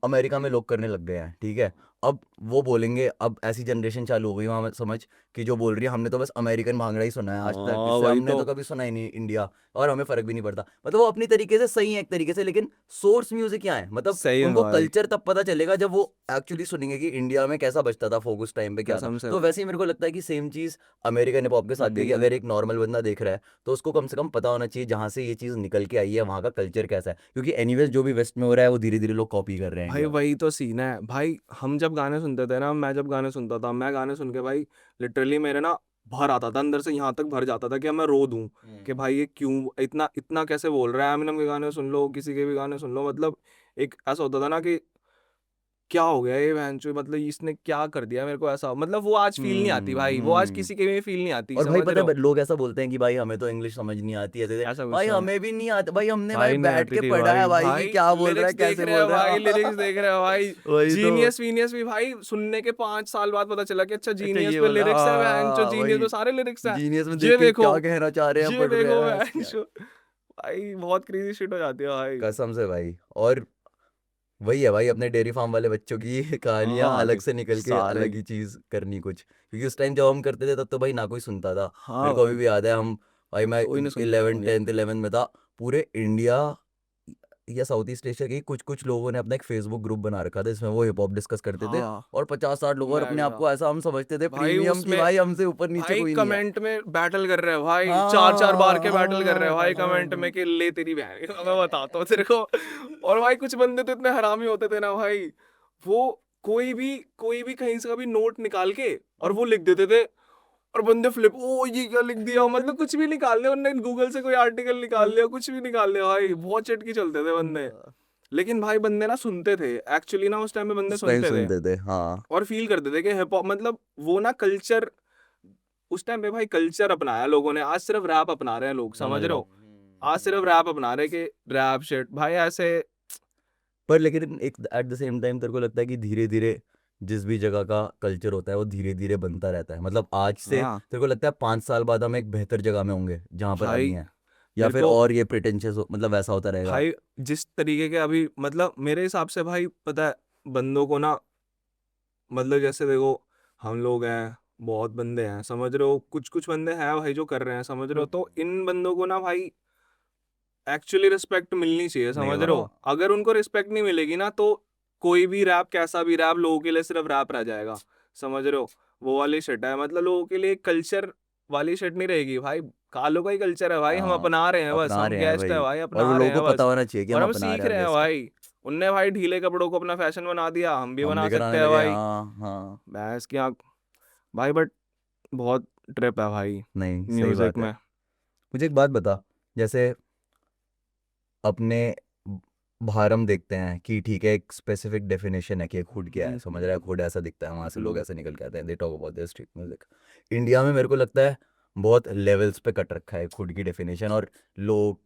अमेरिका में लोग करने लग गए हैं, ठीक है। अब वो बोलेंगे, अब ऐसी जनरेशन चालू हो गई वहाँ समझ, कि जो बोल रही है हमने तो बस अमेरिकन भांगड़ा ही सुना है आज तक, हाँ, इससे वही हमने तो। तो कभी सुना ही नहीं इंडिया, और हमें फर्क भी नहीं पड़ता। मतलब वो अपनी तरीके से सही है एक तरीके से, लेकिन सोर्स म्यूजिक क्या है, मतलब सही में उनको भाई, कल्चर तब पता चलेगा जब वो एक्चुअली सुनेंगे कि इंडिया में कैसा बजता था फोक उस टाइम पे, क्या था। कसम से तो वैसे ही मेरे को लगता है कि सेम चीज अमेरिकन हिप हॉप के साथ भी है, कि अमेरिकन, अगर एक नॉर्मल बंदा देख रहा है तो उसको कम से कम पता होना चाहिए जहाँ से ये चीज निकल के आई है, वहाँ का कल्चर कैसा है, क्योंकि एनीवेज जो भी वेस्ट में हो रहा है वो धीरे धीरे लोग कॉपी कर रहे हैं भाई इंडिया वही तो सीन है भाई। हम जब गाने सुनते थे ना, मैं जब गाने सुनता था, मैं गाने सुन के भाई लिटरली मेरे ना भर आता था अंदर से, यहाँ तक भर जाता था कि अब मैं रो दूं कि में। भाई ये क्यों इतना इतना कैसे बोल रहा है। एमिनेम के गाने सुन लो, किसी के भी गाने सुन लो, मतलब एक ऐसा होता था ना कि क्या हो गया ये बहनचोद, मतलब इसने क्या कर दिया मेरे को, ऐसा मतलब वो आज फील नहीं आती भाई, वो आज हम्म। किसी के में फील नहीं आती, और भाई समझ पता रहे है हो। लोग ऐसा बोलते हैं कि भाई हमें तो इंग्लिश समझ नहीं आती, ऐसे ऐसे। ऐसा कुछ भाई नहीं, हमें भी नहीं आता भाई, हमने भाई भाई नहीं बैठ आती के थी पढ़ा है भाई, भाई कि भाई क्या बोल रहा है, लिरिक्स देख कैसे रहे बोल हो रहा भाई, लिरिक्स है। देख रहे हो भाई। वही तो। जीनियस वीनियस भी भाई सुनने के 5 साल बाद पता चला कि अच्छा अच्छा जीनियस ये पे बोला, लिरिक्स है, बहनचोद हाँ जीनियस वही। में सारे लिरिक्स है। जीनियस में देख ये के देखो, क्या कहना चाह रहे हैं ये पढ़ रहे देखो हैं क्या। बहनचोद, भाई बहुत क्रेजी शिट हो जाती है भाई। कसम से भाई। और वही है भाई, अपने डेयरी फार्म वाले बच्चों की कहानियां हाँ अलग से निकल के सारे, अलग ही चीज करनी कुछ, क्योंकि उस टाइम जब हम करते थे तब तो भाई ना कोई सुनता था। हाँ मेरे को अभी भाई, भी याद है, हम भाई मैं कोई नहीं सुनता था 11 भाई। 10th 11 में था, पूरे इंडिया या साउथ ईस्ट एशिया के कुछ कुछ लोगों ने अपना एक फेसबुक ग्रुप बना रखा था, जिसमें वो हिप हॉप डिस्कस करते थे। हाँ, और 50-60 लोग, और मैं अपने भी आप था को ऐसा हम समझते थे भाई प्रीमियम, कि उसमें, भाई हमसे ऊपर नीचे भाई कोई नहीं है। कमेंट में बैटल कर रहे हो भाई, 4 4 बार हाँ के बैटल कर रहे हो हाँ भाई कमेंट में हाँ। कि ले तेरी बहन की, मैं बताता हूँ तेरे को। और भाई कुछ बंदे तो इतने हरामी होते थे ना भाई, वो कोई भी कहीं से कभी नोट निकाल के और वो लिख देते थे, और बंदे फ्लिप, ओ ये क्या लिख दिया, मतलब कुछ भी निकाल लिया उन्होंने, गूगल से कोई आर्टिकल निकाल लिया, कुछ भी निकाल लिया भाई, बहुत चटकी चलते थे बंदे। लेकिन भाई बंदे ना सुनते थे एक्चुअली ना, उस टाइम पे बंदे उस टाइम सुनते थे सुनते थे हाँ। और फील करते थे कि हिप हॉप मतलब वो ना कल्चर, उस टाइम पे भाई कल्चर अपनाया लोगों ने, आज सिर्फ रैप अपना रहे हैं लोग, समझ समझ रहा रहे हूँ। हो। आज सिर्फ रैप अपना रहे हैं कि रैप शिट भाई ऐसे। पर लेकिन एक एट द सेम टाइम तेरे को लगता है कि धीरे धीरे जिस भी जगह का कल्चर होता है वो धीरे धीरे बनता रहता है, मतलब आज से हाँ तेरे को लगता है 5 साल बाद हम एक बेहतर जगह में होंगे जहाँ पर अभी भाई, हैं, या मेरे फिर को और ये प्रिटेंशियस मतलब वैसा होता रहेगा। भाई जिस तरीके के अभी, मतलब मेरे हिसाब से भाई पता है, बंदों को ना, मतलब जैसे देखो हम लोग हैं, बहुत बंदे हैं, समझ रहे हो, कुछ कुछ बंदे हैं भाई जो कर रहे हैं, समझ रहे हो, तो इन बंदों को ना भाई एक्चुअली रिस्पेक्ट मिलनी चाहिए, नहीं समझ रहे हो। भाई। अगर उनको रिस्पेक्ट नहीं मिलेगी ना तो कोई भी रैप, कैसा भी रैप, लोगों के लिए सिर्फ रैप रह जाएगा, समझ रहे हो। वो वाली शिट है, मतलब लोगों के लिए कल्चर वाली शिट नहीं रहेगी भाई। कालों का ही कल्चर है भाई, हम हाँ अपना रहे हैं बस, अपना हम रहे हैं गेस्ट है भाई, भाई, और वो अपना रहे लोगों हैं को पता बस। होना चाहिए कि और हम हम अपना रहे सीख हैं रहे हैं गेस्ट। भाई, उनने भाई ढीले कपड़ों को अपना फैशन बना दिया, हम भी हम बना भी कराने सकते हैं लगे भाई। हाँ हाँ। भैंस की आँख भाई, बट बहुत ट्रिप है भाई नहीं सही म्यूजिक बात है। में। मुझे एक बात बता, जैसे अपने भारम देखते हैं कि ठीक है एक स्पेसिफिक डेफिनेशन है कि एक हुड क्या है, समझ रहा है, हुड ऐसा दिखता है, वहां से लोग ऐसे निकल के आते हैं, they talk about their street music. India में मेरे को लगता है बहुत लेवल्स पे कट रखा है हुड की डेफिनेशन, और लोग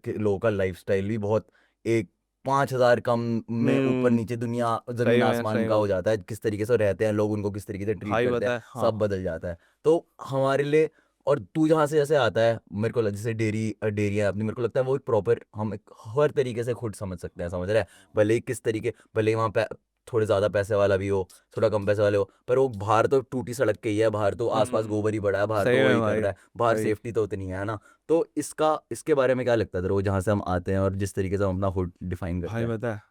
लोगों का लाइफस्टाइल भी बहुत एक 5,000 कम में ऊपर हम्म, नीचे दुनिया जमीन सही में आसमान सही का में हो जाता है, किस तरीके से रहते हैं लोग, उनको किस तरीके से ट्रीट भाई करते हैं, बता है, हाँ सब बदल जाता है। तो हमारे लिए, और तू जहाँ से जैसे आता है, मेरे को जैसे डेयरी है अपनी, मेरे को लगता है वो एक प्रॉपर हम एक हर तरीके से खुद समझ सकते हैं, समझ रहा है। भले ही किस तरीके, भले ही वहाँ पे थोड़े ज़्यादा पैसे वाला भी हो, थोड़ा कम पैसे वाले हो, पर वो बाहर तो टूटी सड़क के ही है, बाहर तो आसपास हम्म, गोबर ही पड़ा है, बाहर तो सही में वही कर भाई, रहा है, बाहर वही सेफ्टी तो उतनी है ना। तो इसके बारे में क्या लगता है तेरे को, जहाँ से हम आते हैं और जिस तरीके से हम अपना हुड डिफाइन करते भाई हैं। बता है,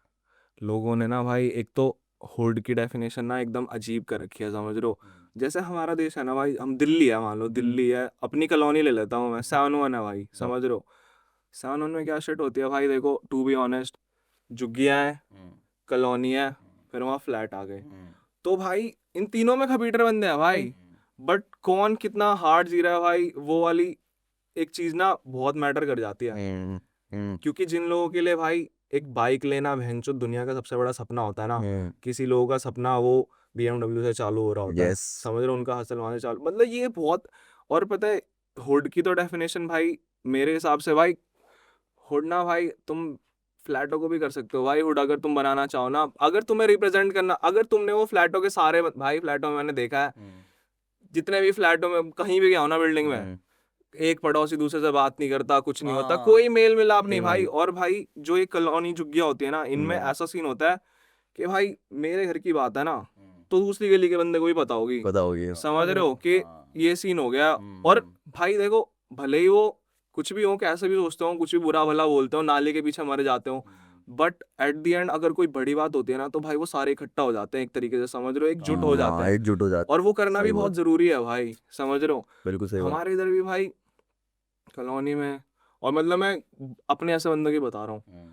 लोगों ने ना भाई एक तो हुड की डेफिनेशन ना एकदम अजीब कर रखी है, समझ रहे हो। जैसे हमारा देश है ना भाई, हम दिल्ली है, मान लो दिल्ली है, अपनी कॉलोनी ले लेता हूँ मैं, 7-1 है भाई, हाँ। समझ रहे हो। 7-1 में क्या शिट होती है भाई, देखो टू बी ऑनेस्ट, झुग्गियाँ हैं, कॉलोनी है, फिर वहाँ फ्लैट आ गए। तो भाई इन तीनों में कंप्यूटर बंदे हैं भाई, बट कौन कितना हार्ड जी रहा है भाई, वो वाली एक चीज ना बहुत मैटर कर जाती है। क्योंकि जिन लोगों के लिए भाई एक बाइक लेना भैंचो दुनिया का सबसे बड़ा सपना होता है ना, किसी लोगों का सपना वो BMW से चालू हो रहा होता है, यस समझ रहे हो, उनका हसल वहां से चालू, मतलब ये बहुत। और पता है हुड की तो डेफिनेशन भाई मेरे हिसाब से भाई, हुड ना भाई तुम फ्लैटों को भी कर सकते हो भाई, हुड अगर तुम बनाना चाहो ना, अगर तुम्हें रिप्रेजेंट करना, अगर तुमने वो फ्लैटों के सारे भाई फ्लैटों में मैंने देखा है, जितने भी फ्लैटों में कहीं भी गया हो ना बिल्डिंग में, एक पड़ोसी दूसरे से बात नहीं करता, कुछ नहीं होता, कोई मेल मिलाप नहीं भाई। और भाई जो ये कॉलोनी झुग्गियां होती है ना, इनमें ऐसा सीन होता है कि भाई मेरे घर की बात है ना, तो दूसरी गली के बंदे को भी पता होगी, पता होगी। समझ रहे हो कि ये सीन हो गया। और भाई देखो भले ही वो कुछ भी हो, कैसे भी सोचते हो, कुछ भी बुरा भला बोलते हो, नाले के पीछे मरे जाते हो, बट एट द एंड अगर कोई बड़ी बात होती है ना, तो भाई वो सारे इकट्ठा हो जाते हैं एक तरीके से, समझ रहे हो, एकजुट हो जाते हैं, एकजुट हो जाते और वो करना भी सही बहुत बात। जरूरी है भाई, समझ रहे हो। बिल्कुल सही बात। हमारे इधर भी भाई कॉलोनी में, और मतलब मैं अपने ऐसे बंदे की बता रहा हूँ,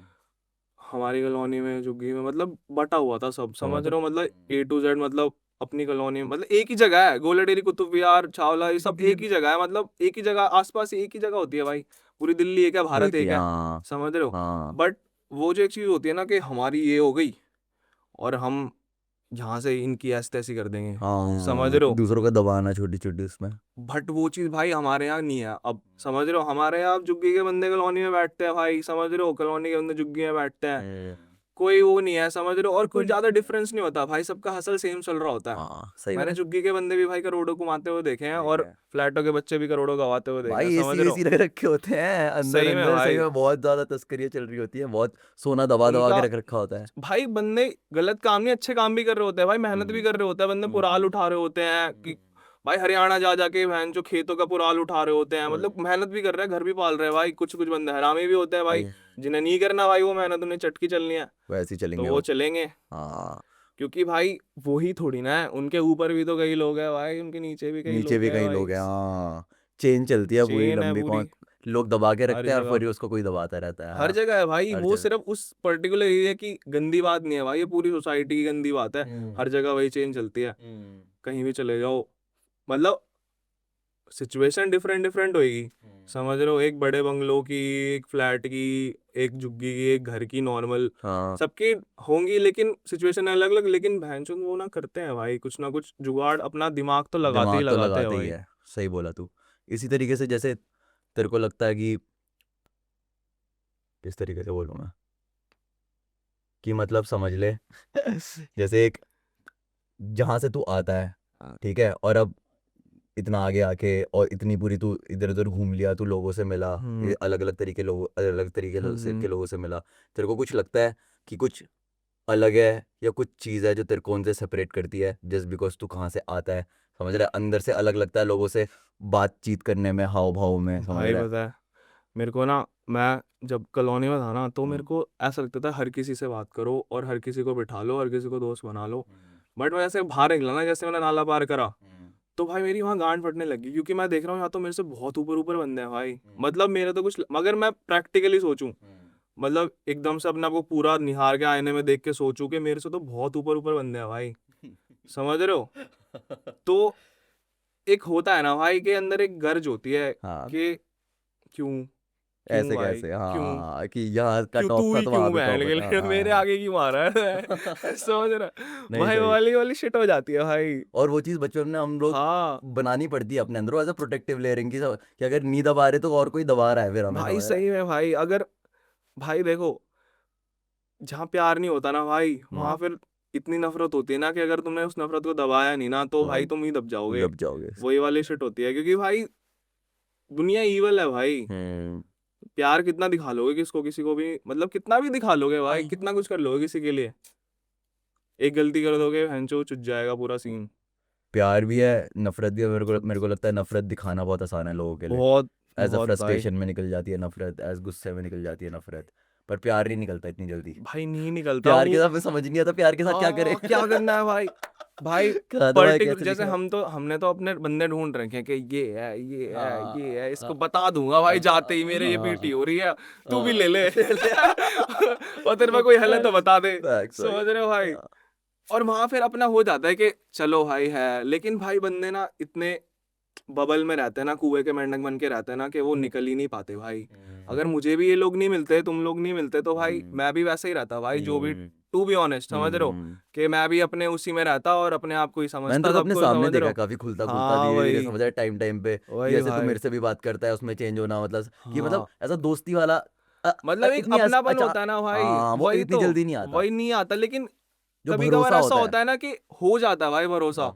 हमारी कॉलोनी में झुग्गी में मतलब बटा हुआ था सब, समझ रहे हो, मतलब A to Z, मतलब अपनी कॉलोनी में, मतलब एक ही जगह है, गोलाडेरी, कुतुब विहार, छावला, ये सब एक ही जगह है, मतलब एक ही जगह, आसपास एक ही जगह होती है भाई, पूरी दिल्ली एक है, भारत एक है, हाँ समझ रहे हो। हाँ बट वो जो एक चीज होती है ना कि हमारी ये हो गई और हम यहाँ से इनकी ऐसी तैसी कर देंगे, समझ हाँ, रहे हो, दूसरों का दबाना छोटी छोटी उसमें। बट वो चीज भाई हमारे यहाँ नहीं है अब, समझ रहे हो, हमारे यहाँ जुग्गी के बंदे कॉलोनी में बैठते हैं भाई, समझ रहे हो, कॉलोनी के बंदे जुग्गी में बैठते हैं, कोई वो नहीं है, समझ रहे हो, और कोई ज्यादा डिफरेंस नहीं होता भाई, सबका हसल सेम चल रहा होता है। हाँ सही मैंने बात। जुग्गी के बंदे भी भाई करोड़ों कमाते हुए देखे हैं, और है फ्लैटों के बच्चे भी करोड़ों गवाते हुए देखे हैं, भाई, समझ एसी रहे एसी हो। लग रखे होते हैं अंदर सही में अंदर, सही भाई में बहुत ज्यादा तस्करियां चल रही होती है, बहुत सोना दबा दबा उनका के रख रखा होता है। भाई बंदे गलत काम नहीं, अच्छे काम भी कर रहे होते हैं भाई, मेहनत भी कर रहे होते हैं बंदे, पुराल उठा रहे होते हैं कि भाई हरियाणा जा जाके बहन जो खेतों का पुराल उठा रहे होते हैं, मतलब मेहनत भी कर रहे हैं, घर भी पाल रहे हैं भाई। कुछ कुछ बंदे हरामी भी होते हैं भाई, भाई जिन्हें नहीं करना भाई वो मेहनत, उन्हें चटकी चलनी है वैसे ही तो चलेंगे वो वो। चलेंगे, हाँ, क्योंकि भाई वो ही थोड़ी ना है, उनके ऊपर भी तो कई लोग हैं भाई, उनके नीचे भी कई नीचे लोग भी हैं कई भाई, लोग हैं, हाँ। चेन चलती है पूरी चेन है लंबी, पूरी कौन लोग दबा के हर रखते हैं और जगह, फिर उसको कोई दबाता रहता है, हर हाँ। जगह है भाई, हर वो जगह। सिर्फ उस पर्टिकुलर एरिया की गंदी बात नहीं है भाई, ये पूरी सोसाइटी की गंदी बात है, हर जगह वही चेन चलती है, कहीं भी चले जाओ, मतलब सिचुएशन डिफरेंट डिफरेंट होएगी, समझ रहे हो, एक बड़े बंगलों की, एक फ्लैट की, एक झुग्गी की, एक घर की नॉर्मल, हाँ, सबकी होंगी, लेकिन सिचुएशन अलग अलग, लेकिन भैंचोद वो ना करते हैं भाई, कुछ ना कुछ जुगाड़, अपना दिमाग तो लगाते ही दिमाग तो लगाते हैं लगाते ही भाई। है। सही बोला तू। इसी तरीके से जैसे तेरे को लगता है कि, किस तरीके से बोलूँ मैं, कि मतलब समझ ले जैसे एक, जहाँ से तू आता है, ठीक है, और अब इतना आगे आके और इतनी पूरी तू इधर उधर घूम लिया, तू लोगों से मिला, ये अलग अलग तरीके लोगों, अलग अलग तरीके के लोगों से मिला, तेरे को कुछ लगता है कि कुछ अलग है, या कुछ चीज़ है जो तेरे को उनसे सेपरेट करती है, जस्ट बिकॉज तू कहाँ से आता है, समझ रहा है, अंदर से अलग लगता है लोगों से बातचीत करने में, हाव भाव में, समझ भाई रहा है। पता है मेरे को ना, मैं जब कॉलोनी में था ना, तो मेरे हम्म, को ऐसा लगता था हर किसी से बात करो और हर किसी को बिठा लो, हर किसी को दोस्त बना लो, बट मैं जैसे बाहर निकला ना, जैसे मैंने नाला पार करा, तो भाई मेरी वहाँ गांड फटने लगी, क्योंकि मैं देख रहा हूँ यहाँ तो मेरे से बहुत ऊपर ऊपर बंदे हैं भाई, मतलब मेरे तो कुछ, मगर मैं प्रैक्टिकली सोचूं, मतलब एकदम से अपने आपको पूरा निहार के आईने में देख के सोचूं कि मेरे से तो बहुत ऊपर ऊपर बंदे हैं भाई, समझ रहे हो। तो एक होता है ना भाई के अंदर एक गर्ज होती है हाँ, कि क्यों, क्यों ऐसे भाई, कैसे, क्यों, हाँ, कि यहाँ का क्यों टॉप तू था ही तो वहाँ क्यों पे बहन टॉप के था, लिए मेरे हाँ। आगे की मारा है समझ रहा, नहीं, भाई सही। वाली वाली शिट हो जाती है भाई। और वो चीज़ बचपन में हम लोग हाँ बनानी पड़ती है अपने अंदर एज अ प्रोटेक्टिव लेयरिंग की, कि अगर नहीं दबा रहे तो और कोई दबा रहा है फिर हमें, भाई समझ रहा है। सही में भाई, अगर भाई देखो जहाँ प्यार नहीं होता ना भाई, वहां हाँ, फिर इतनी नफरत होती है ना कि अगर तुमने उस नफरत को दबाया नहीं ना, तो तो भाई हम तुम ही दब जाओगे, दब जाओगे। वही वाली शिट होती है, क्योंकि भाई दुनिया ईवल है भाई, हम्म। प्यार कितना दिखा लोगे किसको, किसी को भी, मतलब कितना भी दिखा लोगे भाई, हाँ। कितना कुछ कर लोगे किसी के लिए, एक गलती कर दोगे हैंचो चुट जाएगा पूरा सीन। प्यार भी है, नफरत भी है, मेरे को लगता है नफरत दिखाना बहुत आसान है लोगों के लिए। बहुत एज अ बहुत भाई, फ्रस्ट्रेशन में निकल जाती है नफरत, एज गुस्से में निकल जाती है नफरत, पर प्यार नहीं निकलता इतनी जल्दी। भाई नहीं निकलता प्यार के वो। साथ में समझ नहीं आता प्यार के साथ क्या करे। हाँ क्या करना है भाई, भाई कहा दो भाई पर्टिकुलर कैसे जैसे दिखा। हम तो, हमने तो अपने बंदे ढूंढ रखे हैं कि ये है ये है ये है, इसको हाँ, बता दूंगा भाई जाते ही मेरे, ये पीटी हाँ, हो रही है, तू भी हाँ। ले ले और तेरे में कोई हल है तो बता दे, Facts भाई। समझ रहे हो भाई। हाँ, और वहां फिर अपना हो जाता है कि चलो भाई है, लेकिन भाई बंदे ना इतने बबल में रहते हैं ना, कुएं के मेंढक बन के रहते हैं ना, कि वो निकल ही नहीं पाते भाई। अगर मुझे भी ये लोग नहीं मिलते, तुम लोग नहीं मिलते, तो भाई मैं भी वैसे ही रहता भाई, जो भी, टू बी ऑनेस्ट, समझ रहे हो, कि मैं भी अपने उसी में रहता और अपने आप को ही मैंने समझता, तेरे को अपने सबको सामने समझ रहे देखा हो। है, काफी खुलता खुलता हाँ धीरे धीरे वही, समझ रहा है टाइम पे कि वही ऐसे तू भाई, मेरे से भी बात करता है उसमें चेंज होना, मतलब कि मतलब हाँ, ऐसा दोस्ती वाला मतलब एक इतनी अपनापन अच्छा, होता है ना भाई, हाँ वो वही इतनी तो, जल्दी नहीं आता, वही नहीं आता, लेकिन जो कभी कभार भरोसा ऐसा होता है। होता है ना कि हो जाता है भाई भरोसा।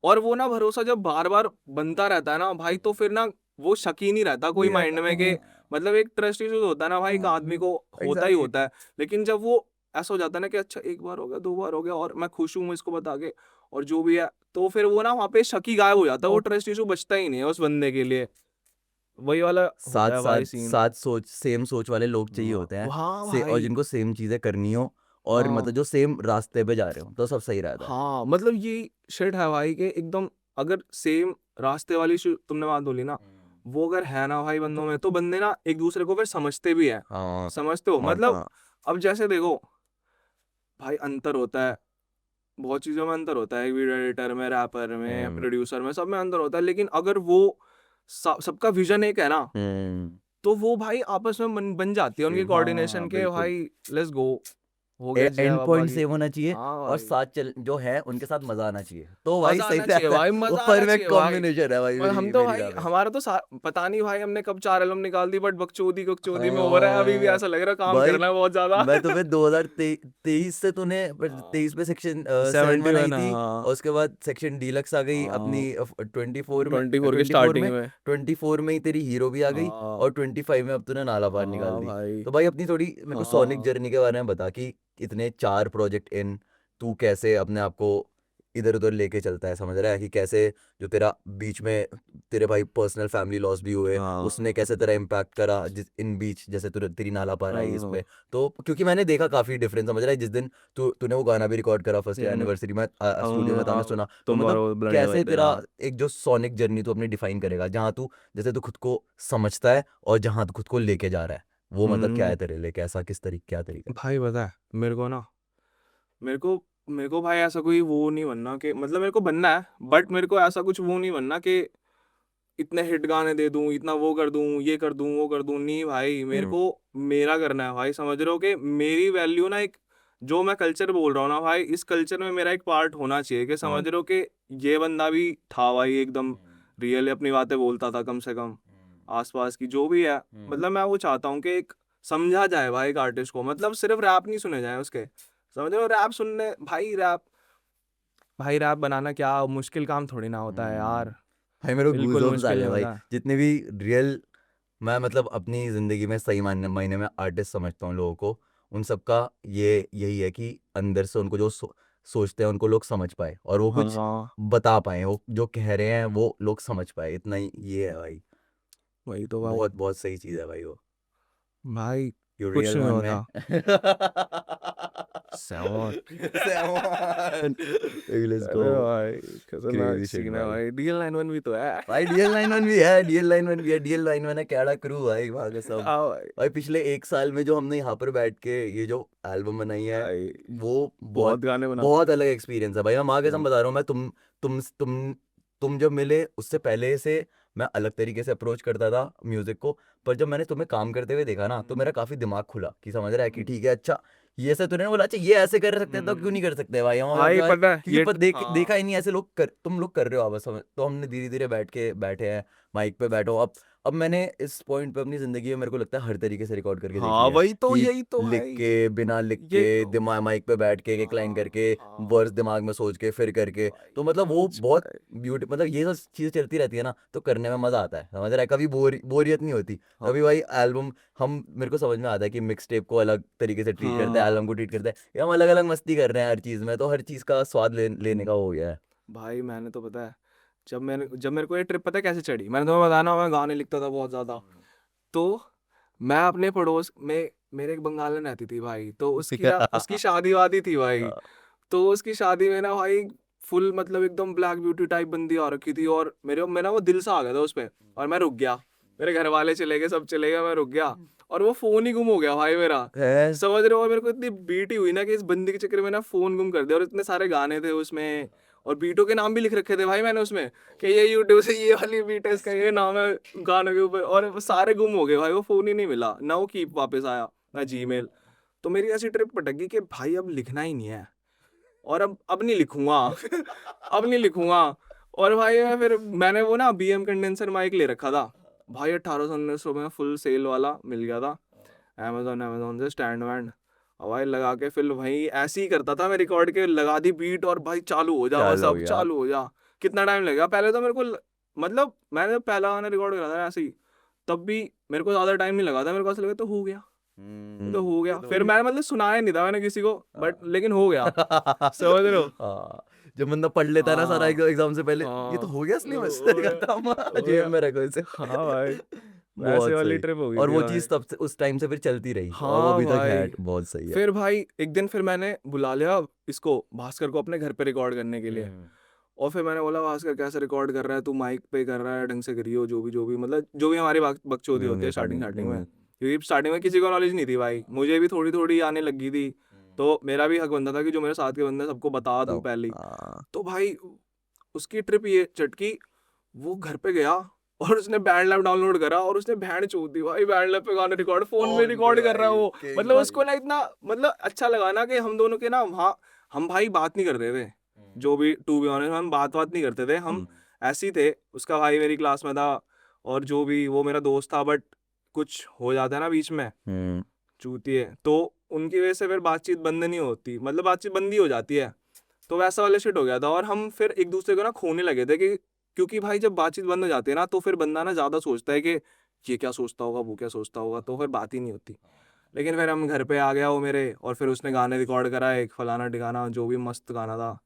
और वो ना भरोसा जब बार बार बनता रहता है ना भाई, तो फिर ना वो शक ही नहीं रहता कोई नहीं माइंड रहता, में, कि मतलब एक ट्रस्ट इश्यूज होता है ना भाई, एक आदमी को होता ही एग्जैक्टली। होता है। लेकिन जब वो ऐसा हो जाता है ना कि अच्छा एक बार हो गया, दो बार हो गया, और मैं खुश हूँ इसको बता के, और जो भी है, तो फिर वो ना वहाँ पे शक ही गायब हो जाता है, वो ट्रस्ट इशू बचता ही नहीं है उस बंदे के लिए। वही वाला साथ होता है साथ भाई सीन। साथ सोच, सेम सोच वाले लोग चाहिए होते हैं, हाँ से और भाई, जिनको सेम चीजें करनी हो, और हाँ मतलब जो सेम रास्ते पे जा रहे हो, तो सब सही रहता है। हाँ, मतलब ये शिट है भाई, कि एकदम अगर सेम रास्ते वाली तुमने बात बोली ना, वो अगर है ना भाई बंदों में, तो बंदे ना एक दूसरे को फिर समझते भी है। हाँ समझते हो, और मतलब अब जैसे देखो भाई, अंतर होता है, बहुत चीजों में अंतर होता है, वीडियो एडिटर में, रैपर में, हम्म प्रोड्यूसर में, सब में अंतर होता है, लेकिन अगर वो सबका विजन एक है ना, हम्म तो वो भाई आपस में बन जाती है उनकी हाँ कोऑर्डिनेशन के, बिल्कुल, भाई लेट्स गो, हो गया जय एंड बाबा पॉइंट की। सेम होना चाहिए, हाँ और भाई, साथ चल जो है उनके साथ मजा आना चाहिए, तो भाई मजा सही आना चाहिए रहता है, भाई, वो मजा आना परफेक्ट चाहिए भाई। कॉम्बिनेशन है भाई और मेरी हम तो मेरी भाई, राय में। हमारा तो पता नहीं भाई, हमने कब 4 एल्बम निकाल दी, बट बकचोदी बकचोदी में हो रहा है अभी भी, हाँ ऐसा लग रहा है काम भाई, करना है बहुत ज्यादा। मैं तुम्हें 2023 से तूने 23 में सेक्शन 7 आई 71, थी, हाँ और उसके बाद सेक्शन डीलक्स आ गई अपनी हाँ, 24 में, 24 की 24 स्टार्टिंग में, में, 24 में ही तेरी हीरो भी आ गई, हाँ और 25 में अब तूने नाला पार निकाल हाँ दी। भाई, तो भाई अपनी थोड़ी मेरे को सोनिक हाँ, जर्नी के बारे में बता कि इतने 4 प्रोजेक्ट इन, तू कैसे अपने आप को इधर उधर लेके चलता है, समझ रहा है कि कैसे जो तेरा बीच में तेरे भाई पर्सनल फैमिली लॉस भी हुए, हाँ उसने कैसे तेरा इम्पैक्ट करा जिस इन बीच, जैसे तेरी नाला पार आई हाँ, इसमें, तो क्योंकि मैंने देखा काफी डिफरेंस, समझ रहा है, जिस दिन तूने वो गाना भी रिकॉर्ड करा फर्स्ट हम्म, एनिवर्सरी में स्टूडियो में था, मैं हाँ, सुना, तो तुम और मतलब वो बढ़िया कैसे भाई, तेरा हाँ। एक जो सोनिक जर्नी तू अपनी डिफाइन करेगा, जहाँ तू जैसे तू खुद को समझता है और जहाँ तू खुद को लेके जा रहा है, वो मतलब क्या है हम्म, तेरे लिए, कैसा किस तरीके क्या तरीका है? भाई पता है मेरे को ना, मेरे को मेरे को भाई ऐसा कोई वो नहीं बनना, कि मतलब मेरे को बनना है, बट मेरे को ऐसा कुछ वो नहीं बनना कि इतने हिट गाने दे दूं, इतना वो कर दूं, ये कर दूं, वो कर दूं, नहीं भाई, मेरे हम्म को मेरा करना है भाई, समझ रहे हो, कि मेरी वैल्यू ना, एक जो मैं कल्चर बोल रहा हूँ ना भाई, इस कल्चर में मेरा एक पार्ट होना चाहिए, कि हाँ समझ रहे हो, कि ये बंदा भी था भाई, एकदम रियल अपनी बातें बोलता था, कम से कम आसपास की जो भी है, मतलब मैं वो चाहता हूँ कि एक समझा जाए भाई एक आर्टिस्ट को, मतलब सिर्फ रैप नहीं सुने जाए उसके, समझ रहे हो, रैप सुनने भाई रैप बनाना क्या मुश्किल काम थोड़ी ना होता है हम्म यार, भाई मेरे को बिल्कुल गूज़बम्प्स आ मुश्किल गए नहीं भाई, होता। जितने भी रियल, मैं मतलब अपनी ज़िंदगी में सही मायने महीने में आर्टिस्ट समझता हूँ लोगों को, उन सबका ये यही है कि अंदर से उनको जो सोचते हैं उनको लोग समझ पाए, और वो कुछ हाँ, बता पाए, वो जो कह रहे हैं वो लोग समझ पाए, इतना ही ये है भाई। वही तो भाई, बहुत बहुत सही चीज़ है भाई वो, भाई यू कुछ रियल नहीं वन होता। में। सेवन, सेवन, लेट्स गो, अरे भाई, खतरनाक क्रेजी शिट सीन है भाई। भाई, DL91 भी तो है। भाई DL91 भी है, DL91 भी है, DL91 है, कैड़ा क्रू भाई वहाँ के सब। हाँ भाई, भाई पिछले 1 साल में जो हमने यहाँ पर बैठ के ये जो एल्बम बनाई है, भाई वो बहुत बहुत गाने बना। बहुत अलग एक्सपीरियंस है भाई, मैं माँ कसम हम्म, बता रहा हूँ, मैं तुम जब मिले उससे पहले से मैं अलग तरीके से अप्रोच करता था म्यूजिक को, पर जब मैंने तुम्हें काम करते हुए देखा ना, तो मेरा काफी दिमाग खुला कि समझ रहा है कि ठीक है, अच्छा ये से तूने बोला, अच्छा ये ऐसे कर सकते हैं तो क्यों हम्म, नहीं कर सकते भाई हम, भाई पता है क्योंकि ये देखा हाँ, ही नहीं ऐसे लोग तुम लोग कर रहे हो, आप समझ, तो हमने धीरे धीरे बैठे हैं, माइक पे बैठो, अब मैंने इस पॉइंट पे अपनी जिंदगी में, मेरे को लगता है हर तरीके से रिकॉर्ड करके देख हाँ लिया है वही तो, कि यही तो लिख भाई, के, बिना लिख यही के, तो, दिमाग माइक पे बैठ के, एक लाइन हाँ करके, हाँ वर्स दिमाग में सोच के फिर करके, भाई, तो मतलब वो कुछ बहुत ब्यूटी, मतलब ये सब चीजें चलती रहती है ना, तो करने में मजा आता है, समझ रहा है, कभी बोरियत नहीं होती। हाँ तभी भाई एल्बम, हम मेरे को समझ में आता है कि मिक्स टेप को अलग तरीके से ट्रीट करते हैं, हाँ एल्बम को ट्रीट करते हैं, ये हम अलग अलग मस्ती कर रहे हैं हर चीज में, तो हर चीज का स्वाद लेने का हो गया है। भाई, मैंने तो पता है, जब मेरे को ये ट्रिप पता है कैसे चढ़ी, मैंने तुम्हें बताया ना, मैं गाने लिखता था बहुत ज्यादा, तो मैं अपने पड़ोस में, मेरे एक बंगालन रहती थी भाई, तो उसकी शादी वादी थी भाई, तो उसकी शादी में ना भाई, फुल मतलब एकदम ब्लैक ब्यूटी टाइप बंदी आ रखी थी, और मेरा वो दिल सा आ गया था उस पे, और मैं रुक गया, मेरे घर वाले चले गए, सब चले गए, मैं रुक गया और वो फोन ही गुम हो गया भाई मेरा, है समझ रहे हो। और मेरे को इतनी बीटी हुई ना कि इस बंदी के चक्कर में ना फोन गुम कर दिया, और इतने सारे गाने थे उसमें और बीटों के नाम भी लिख रखे थे भाई मैंने उसमें कि ये यूट्यूब से ये वाली बीट है, इसका ये नाम है गानों के ऊपर, और वो सारे गुम हो गए भाई, वो फोन ही नहीं मिला ना, वो कीप वापस आया ना जीमेल। तो मेरी ऐसी ट्रिप पटक गई कि भाई अब लिखना ही नहीं है, और अब नहीं लिखूंगा अब नहीं लिखूंगा। और भाई मैं फिर मैंने वो ना BM कंडेंसर माइक ले रखा था भाई, 1800-1900 में फुल सेल वाला मिल गया था अमेजोन से, स्टैंड वैंड। और भाई लगा के फिर भाई ऐसे ही करता था मैं, रिकॉर्ड के लगा दी बीट और भाई चालू हो जा, बस चालू हो अब गया। चालू हो जा। कितना टाइम लगेगा, पहले तो मेरे को मतलब मैंने जब पहला गाना रिकॉर्ड करा था ऐसे ही, तब भी मेरे को ज्यादा टाइम नहीं लगा था, मेरे को ऐसा लगा तो हो गया, ये तो हो गया। फिर मैंने मतलब सुनाया नहीं था मैंने किसी को, बट लेकिन हो गया, समझ रहे हो। हाँ, जब बंदा पढ़ लेता है ना सारा हाँ एग्जाम से पहले, ये तो हाँ हो गया सिलेबस, हो गया, खत्म, हो जेब गया। में रखो इसे। हाँ भाई, वैसे बहुत वाली सही। ट्रिप हो गई और थी वो भाई। चीज तब से उस टाइम से फिर चलती रही और वो हाँ अभी तक है, भाई, बहुत सही है। फिर भाई एक दिन फिर मैंने बुला लिया इसको भास्कर को अपने घर पे रिकॉर्ड करने के लिए। और फिर मैंने बोला भास्कर कैसे रिकॉर्ड कर रहा है तू, माइक पे कर रहा है, ढंग से करियो, जो भी मतलब जो भी हमारी बकचोदी होती है स्टार्टिंग स्टार्टिंग में, क्योंकि स्टार्टिंग में किसी को नॉलेज नहीं थी भाई, मुझे भी थोड़ी थोड़ी आने लगी थी, तो मेरा भी हक बनता था कि जो मेरे साथ के बंदे सबको बता दूं पहले ही। तो भाई उसकी ट्रिप ये चटकी, वो घर पे गया और उसने बैंड लैब डाउनलोड करा और उसने बैंड चोद दी भाई, बैंड लैब पे गाने रिकॉर्ड, फोन में रिकॉर्ड कर रहा है वो। मतलब उसको ना इतना मतलब अच्छा लगा ना कि हम दोनों के ना वहाँ हम भाई बात नहीं कर रहे थे, जो भी टू बी ऑनेस्ट हम बात नहीं करते थे, हम ऐसे ही थे। उसका भाई मेरी क्लास में था और जो भी वो मेरा दोस्त था, बट कुछ हो जाता है ना बीच में चूतिए, तो उनकी वजह से फिर बातचीत बंद नहीं होती, मतलब बातचीत बंद ही हो जाती है। तो वैसा वाला शिट हो गया था और हम फिर एक दूसरे को ना खोने लगे थे कि, क्योंकि भाई जब बातचीत बंद हो जाती है ना तो फिर बंदा ना ज्यादा सोचता है कि ये क्या सोचता होगा, वो क्या सोचता होगा, तो फिर बात ही नहीं होती। लेकिन फिर हम घर पे आ गया वो मेरे, और फिर उसने गाने रिकॉर्ड करा एक फलाना ठिकाना, जो भी मस्त गाना था।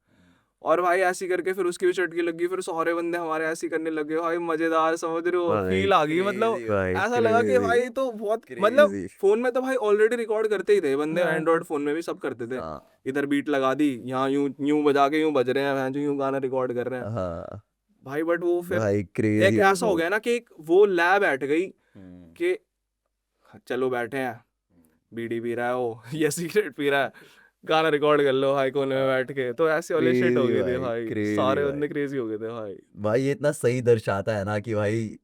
और भाई ऐसी करके फिर उसकी भी चटकी लगी, फिर सारे बंदे हमारे ऐसे ही करने लगे भाई, मजेदार, समझ रहे हो, भाई फील आ गई। मतलब क्रेजी, भाई ऐसा लगा कि क्रेजी, भाई तो बहुत मतलब क्रेजी। फोन में तो भाई ऑलरेडी रिकॉर्ड करते ही थे बंदे, हाँ एंड्रॉइड फोन में भी सब करते थे। हाँ इधर बीट लगा दी, यहाँ यूं यूं बजा के यूं बज रहे हैं, वहाँ जो यूं गाना रिकॉर्ड कर रहे हैं हाँ, भाई। बट वो फिर भाई एक क्रेजी ऐसा हो गया ना कि एक वो लैब बैठ गई हम्म, कि चलो बैठे हैं, बीड़ी पी रहा है वो या सिगरेट पी रहा है, गाना रिकॉर्ड कर लो भाई कोने में बैठ के। तो ऐसे वाले शिट हो क्रेजी गए थे भाई, भाई, क्रेजी सारे भाई। बंदे क्रेजी हो गए थे भाई। भाई ये इतना सही दर्शाता है ना कि भाई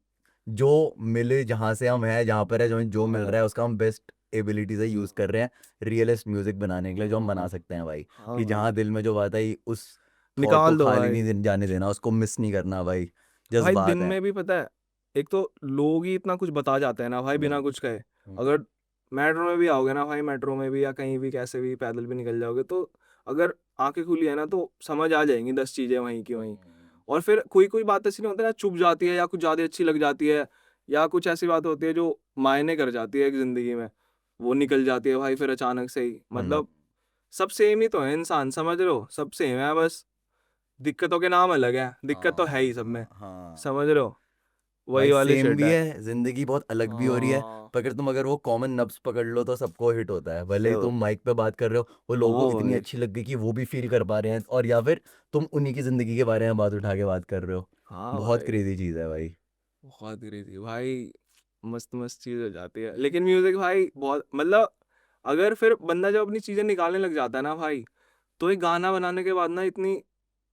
जो मिले, जहाँ से हम हैं, जहाँ पर है, जो जो मिल रहा है उसका हम बेस्ट एबिलिटी से यूज कर रहे हैं रियलिस्ट म्यूजिक बनाने के लिए, जो हम बना सकते हैं भाई। हाँ कि भाई, जहाँ दिल में जो बात आई उस थॉट को निकाल दो खाली भाई। नहीं जाने देना, उसको मिस नहीं करना भाई, भाई दिन जज्बात है। में भी पता है, एक तो लोग ही इतना कुछ बता जाते हैं ना भाई बिना कुछ कहे। अगर मेट्रो में भी आओगे ना भाई, मेट्रो में भी या कहीं भी कैसे भी पैदल भी निकल जाओगे, तो अगर आंखें खुली है ना तो समझ आ जाएंगी 10 चीजें वहीं की वहीं। और फिर कोई कोई बात ऐसी नहीं होती ना, चुप जाती है या कुछ ज्यादा अच्छी लग जाती है, या कुछ ऐसी बात होती है जो मायने कर जाती है एक जिंदगी में, वो निकल जाती है भाई फिर अचानक से ही। मतलब सब सेम ही तो है इंसान, समझ रहे हो, सब सेम है, बस दिक्कतों के नाम अलग है, दिक्कत तो है ही सब में, हाँ समझ रहे हो, वही भाई, वाली सेम शिट भी है। है, जिंदगी बहुत अलग भी हो रही है। हाँ पर अगर वो कॉमन नब्स पकड़ लो तो सबको हिट होता है, भले ही तुम माइक पे बात कर रहे हो, वो लोगों हाँ को इतनी भाई, अच्छी लग गई कि वो भी फील कर पा रहे हैं, और या फिर तुम उन्हीं की जिंदगी के बारे में बात उठा के बात कर रहे हो। हाँ बहुत भाई, क्रेजी चीज है भाई। बहुत क्रेजी भाई, मस्त मस्त चीज हो जाती है। लेकिन म्यूजिक भाई बहुत मतलब, अगर फिर बंदा जब अपनी चीजें निकालने लग जाता है ना भाई, तो एक गाना बनाने के बाद ना इतनी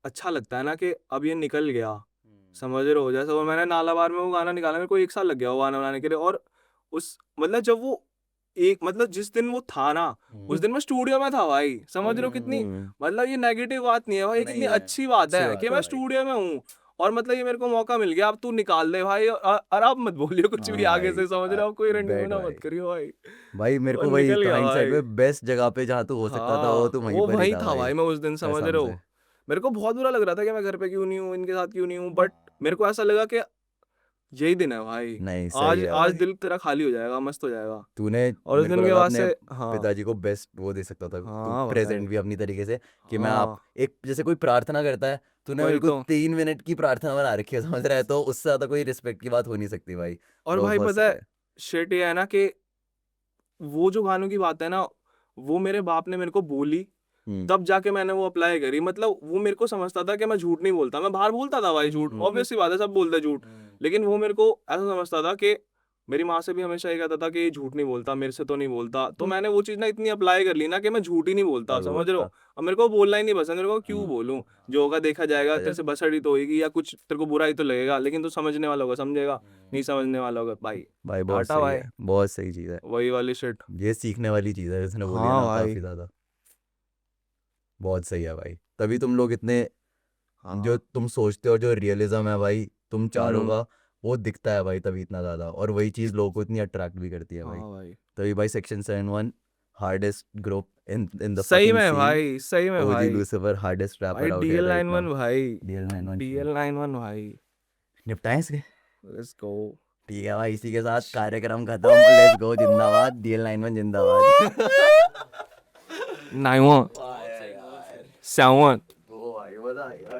अच्छा लगता है ना कि अब ये निकल गया, समझ रहे हो। जैसे वो मैंने नालाबार में वो गाना निकाला, मेरे को 1 साल लग गया वो गाना बनाने के लिए। और उस मतलब जब वो एक मतलब जिस दिन वो था ना, उस दिन मैं स्टूडियो में था भाई, समझ रहे हो कितनी मतलब ये नेगेटिव बात नहीं है भाई, ये कितनी नहीं है, अच्छी बात अच्छी है कि बात है मैं भाई। स्टूडियो में हूँ। और मतलब ये मेरे को मौका मिल गया, अब तू निकाल दे भाई, और आप मत बोलियो कुछ भी हाँ आगे भाई, से, समझ रहे हो, कोई रंडी बैठ ना भाई। मत करियो भाई। भाई मेरे और को वही निकल तो गया हाइंडसाइट भाई। में बेस्ट जगह पे जहाँ तू हो सकता था वो हाँ तो वहीं वो पर ही वही था था भाई, भाई, मैं उस दिन समझ कसम रहे से। हो, मेरे को बहुत बुरा लग रहा था कि मैं घर पे क्यों नहीं हूँ, इनके साथ क्यों नहीं हूँ, बट मेरे को ऐसा लगा कि यही दिन है भाई, नहीं सही आज है आज भाई। दिल तेरा खाली हो जाएगा, मस्त हो जाएगा। तूने, और उस मेरे को दिन के लगा बाद अपने से हाँ, पिताजी को बेस्ट वो दे सकता था तू, हाँ भाई, प्रेजेंट भी अपनी तरीके से, कि मैं आप हाँ एक जैसे कोई प्रार्थना करता है, तूने वही बिल्कुल तो। 3 मिनट की प्रार्थना बना रखी है, समझ रहा है, तो उससे ज्यादा कोई रिस्पेक्ट की बात हो नहीं सकती भाई। और वो भाई बहुत पता सही है है। शिट ये है ना कि वो जो गानों की बात है ना, वो मेरे बाप ने मेरे को बोली, हम्म तब जाके मैंने वो अप्लाई करी। मतलब वो मेरे को समझता था कि मैं झूठ नहीं बोलता, मैं बाहर बोलता था भाई झूठ, ऑब्वियस सी बात है, सब बोलते हैं झूठ। लेकिन वो मेरे को ऐसा समझता था कि मेरी माँ से भी हमेशा ये कहता था कि ये झूठ नहीं बोलता, मेरे से तो नहीं बोलता, तो मैंने वो चीज़ ना इतनी अप्लाई कर ली ना कि मैं झूठ ही नहीं बोलता, तब समझ रहे हो? बोलता अब मेरे को बोलना ही नहीं पसंद, मेरे को क्यों हाँ बोलूँ? जो होगा देखा जाएगा, अच्छा तेरे से बसड़ी तो होएगी या कुछ तेरे को बुरा ही तो लगेगा, लेकिन तू समझने वाला होगा समझेगा, नहीं समझने वाला होगा भाई भाई बहुत टाटा सही भाई, है बहुत सही चीज़ है वही वाली शिट। ये सीखने वाली चीज़ है जिसने बोली है हाँ ना भाई, काफ़ी ज़्यादा बहुत सही है भाई तभी तुम लोग इतने जो हाँ। तुम सोचते हो जो रियलिज्म है भाई तुम चारों हुँ, का वो दिखता है भाई तभी इतना ज़्यादा और वही चीज़ लोगों को इतनी अट्रैक्ट भी करती है भाई हाँ भाई। तभी भाई section 71 hardest group in the fucking scene सही में ओजी भाई। लूसिफर हार्डेस्ट भाई rapper out here right DL91 now भाई, DL91 DL91 भाई, निपटाएं इसके लेट्स गो। ठीक है भाई इसी के साथ कार्यक्रम खत्म लेट्स गो जिंदाबाद DL91 जिंदाबाद 91, 71। ओ भाई मजा आ गया